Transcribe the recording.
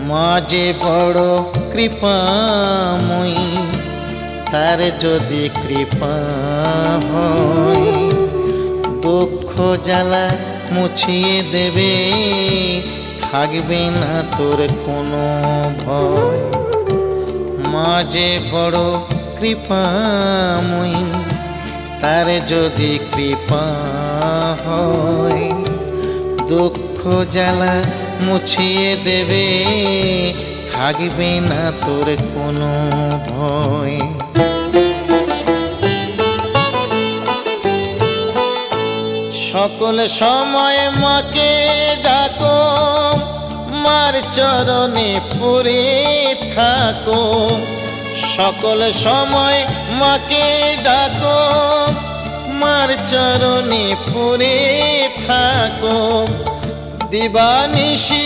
মা যে বড় কৃপাময়ী, তার যদি কৃপা হয় দুঃখ জ্বালা মুছিয়ে দেবে, থাকবে না তোর কোনো ভয়। মা যে বড় কৃপাময়ী, তার যদি কৃপা হয় দুঃখ জ্বালা মুছিয়ে দেবে, থাকবে না তোর কোনো ভয়। সকল সময় মাকে ডাকো, মার চরণে পড়ে থাকো। সকল সময় মাকে ডাকো, মার চরণে পড়ে থাকো। দিবানিশি